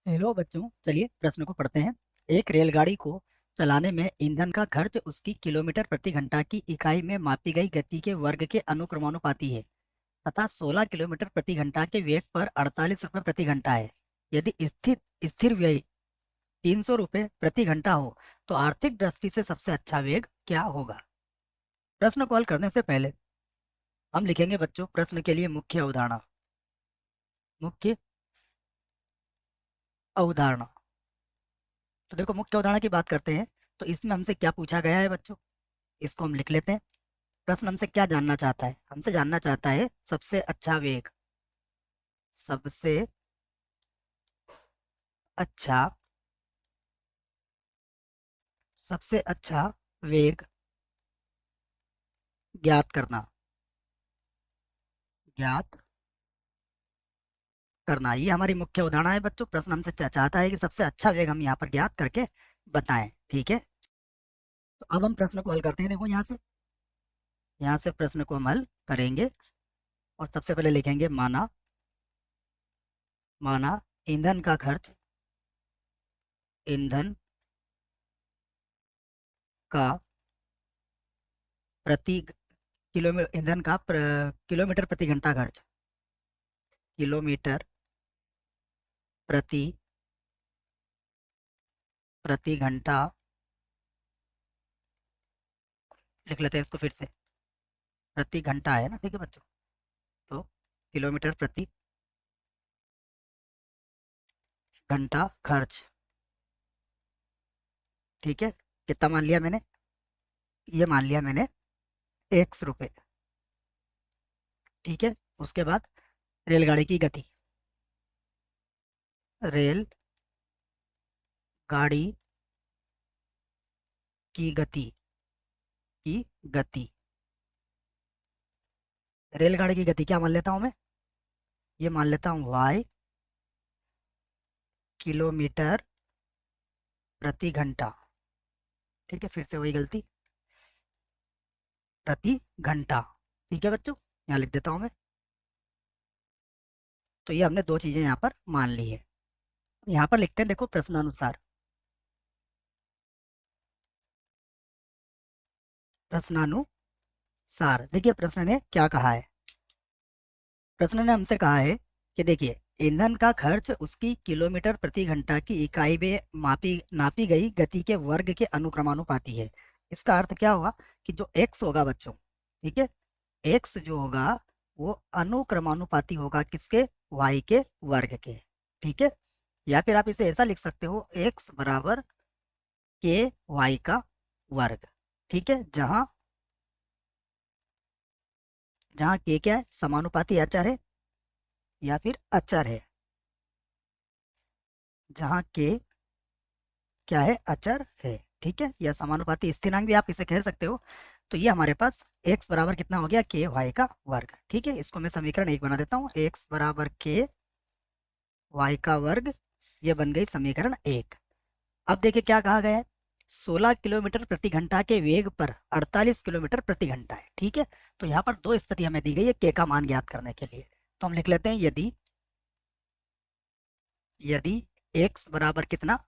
Hello बच्चों, चलिए प्रश्न को पढ़ते हैं। एक रेलगाड़ी को चलाने में ईंधन का खर्च उसकी किलोमीटर प्रति घंटा की इकाई में मापी गई गति के वर्ग के अनुक्रमानुपाती है तथा 16 किलोमीटर प्रति घंटा के वेग पर 48 रुपये प्रति घंटा है। यदि स्थिर स्थिर व्यय 300 रुपये प्रति घंटा हो तो आर्थिक दृष्टि से सबसे अच्छा वेग क्या होगा। प्रश्न को हल करने से पहले हम लिखेंगे बच्चों प्रश्न के लिए मुख्य अवधारणा। मुख्य अवधारणा। तो देखो, मुख्य अवधारणा की बात करते हैं तो इसमें हमसे क्या पूछा गया है बच्चों, इसको हम लिख लेते हैं। प्रश्न हमसे क्या जानना चाहता है, हमसे जानना चाहता है सबसे अच्छा वेग। सबसे अच्छा सबसे अच्छा वेग ज्ञात करना। ज्ञात करना, ये हमारी मुख्य उदाहरण है बच्चों। प्रश्न हमसे चाहता है कि सबसे अच्छा वेग हम यहाँ पर ज्ञात करके बताएं। ठीक है, तो अब हम प्रश्न को हल करते हैं। देखो, यहाँ से प्रश्न को हम हल करेंगे और सबसे पहले लिखेंगे माना। माना ईंधन का खर्च, ईंधन का प्रति किलोमीटर, ईंधन का किलोमीटर प्रति घंटा खर्च। किलोमीटर प्रति प्रति घंटा, लिख लेते हैं इसको फिर से। प्रति घंटा है ना, ठीक है बच्चों। तो किलोमीटर प्रति घंटा खर्च। ठीक है, कितना मान लिया मैंने, ये मान लिया मैंने ₹X। ठीक है, उसके बाद रेलगाड़ी की गति। रेल गाड़ी की गति की गति रेलगाड़ी की गति क्या मान लेता हूं मैं, ये मान लेता हूं y किलोमीटर प्रति घंटा। ठीक है, फिर से वही गलती, प्रति घंटा। ठीक है बच्चों, यहाँ लिख देता हूं मैं। तो ये हमने दो चीजें यहाँ पर मान ली है। यहाँ पर लिखते हैं, देखो प्रश्नानुसार। प्रश्नानुसार देखिए प्रश्न ने क्या कहा है। प्रश्न ने हमसे कहा है कि देखिए, ईंधन का खर्च उसकी किलोमीटर प्रति घंटा की इकाई में नापी गई गति के वर्ग के अनुक्रमानुपाती है। इसका अर्थ क्या हुआ कि जो x होगा बच्चों, ठीक है, x जो होगा वो अनुक्रमानुपाती होगा किसके, y के वर्ग के। ठीक है, या फिर आप इसे ऐसा लिख सकते हो, x बराबर के y का वर्ग। ठीक है, जहां जहां के क्या है, समानुपाती अचर है या फिर अचर है। जहां के क्या है, अचर है। ठीक है, या समानुपाती स्थिरांक भी आप इसे कह सकते हो। तो ये हमारे पास x बराबर कितना हो गया, के वाई का वर्ग। ठीक है, इसको मैं समीकरण 1 बना देता हूँ। x बराबर के वाई का वर्ग, ये बन गई समीकरण 1। अब देखिए क्या कहा गया है, 16 किलोमीटर प्रति घंटा के वेग पर 48 किलोमीटर प्रति घंटा है। ठीक है, तो यहाँ पर दो स्थिति हमें दी गई है के का मान ज्ञात करने के लिए। तो हम लिख लेते हैं, यदि यदि x बराबर कितना,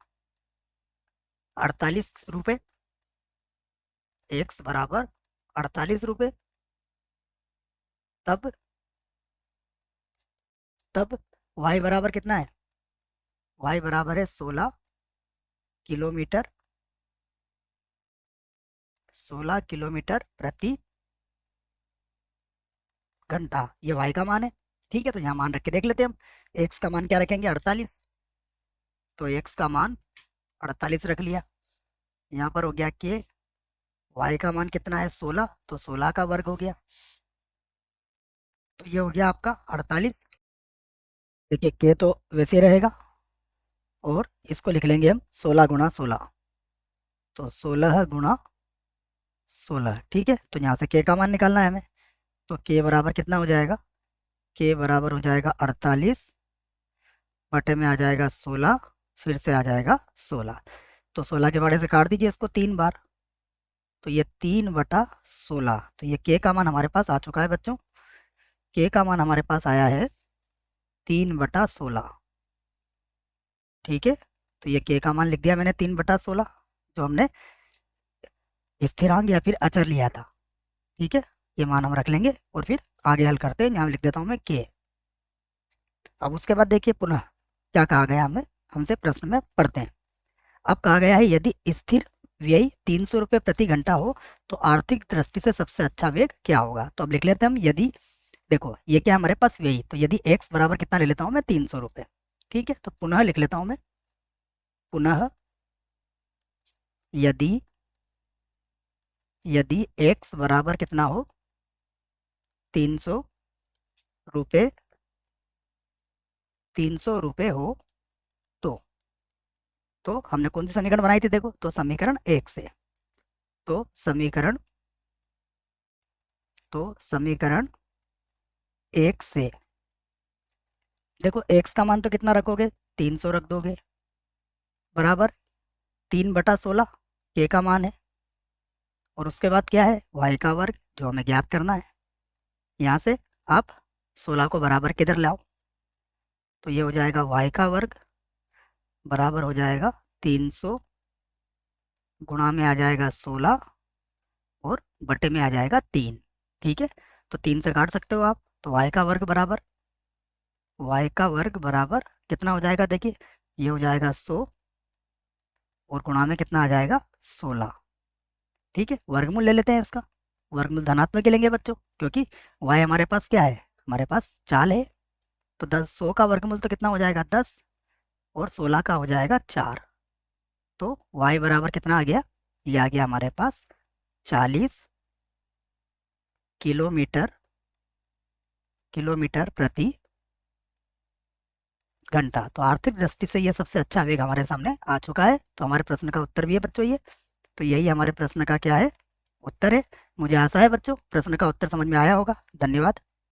48 रुपये। x बराबर 48 रुपये, तब तब y बराबर कितना है, y बराबर है 16 किलोमीटर, 16 किलोमीटर प्रति घंटा, ये y का मान है। ठीक है, तो यहाँ मान रख के देख लेते हैं हम। x का मान क्या रखेंगे, 48। तो x का मान 48 रख लिया। यहाँ पर हो गया के, y का मान कितना है 16, तो 16 का वर्ग हो गया। तो ये हो गया आपका 48। देखिए के तो वैसे ही रहेगा और इसको लिख लेंगे हम 16 × 16। तो 16 × 16। ठीक है, तो यहाँ से के का मान निकालना है हमें। तो के बराबर कितना हो जाएगा, के बराबर हो जाएगा 48 बटे में आ जाएगा 16, फिर से आ जाएगा 16। तो 16 के बड़े से काट दीजिए इसको 3 बार। तो ये 3/16। तो ये के का मान हमारे पास आ चुका है बच्चों। के का मान हमारे पास आया है 3/16। ठीक है, तो ये के का मान लिख दिया मैंने 3/16, जो हमने स्थिरांक या फिर अचर लिया था। ठीक है, ये मान हम रख लेंगे और फिर आगे हल करते हैं। यहाँ लिख देता हूँ मैं के। अब उसके बाद देखिए पुनः क्या कहा गया हमें, हमसे प्रश्न में पढ़ते हैं। अब कहा गया है यदि स्थिर व्यय 300 रुपये प्रति घंटा हो तो आर्थिक दृष्टि से सबसे अच्छा वेग क्या होगा। तो अब लिख लेते हैं हम, यदि देखो ये क्या है हमारे पास व्यय, तो यदि x बराबर कितना ले लेता हूँ मैं 300 रुपये। ठीक है, तो पुनः लिख लेता हूँ मैं, पुनः यदि यदि x बराबर कितना हो 300 रुपये, 300 रुपये हो तो हमने कौन सी समीकरण बनाई थी, देखो तो समीकरण 1 से। तो समीकरण समीकरण 1 से देखो x का मान तो कितना रखोगे, 300 रख दोगे, बराबर 3/16 के का मान है, और उसके बाद क्या है y का वर्ग, जो हमें ज्ञात करना है। यहाँ से आप 16 को बराबर किधर लाओ, तो ये हो जाएगा y का वर्ग बराबर हो जाएगा 300 गुणा में आ जाएगा 16 और बटे में आ जाएगा 3। ठीक है, तो 3 से काट सकते हो आप, तो y का वर्ग बराबर कितना हो जाएगा, देखिए ये हो जाएगा 100 और गुणा में कितना आ जाएगा 16। ठीक है, वर्गमूल ले लेते हैं इसका, वर्गमूल धनात्मक ही लेंगे बच्चों, क्योंकि y हमारे पास क्या है, हमारे पास चाल है। तो 100 का वर्गमूल तो कितना हो जाएगा 10 और 16 का हो जाएगा 4। तो y बराबर कितना आ गया, ये आ गया हमारे पास 40 किलोमीटर प्रति घंटा। तो आर्थिक दृष्टि से ये सबसे अच्छा वेग हमारे सामने आ चुका है। तो हमारे प्रश्न का उत्तर भी है बच्चों ये। तो यही हमारे प्रश्न का क्या है, उत्तर है। मुझे आशा है बच्चों प्रश्न का उत्तर समझ में आया होगा। धन्यवाद।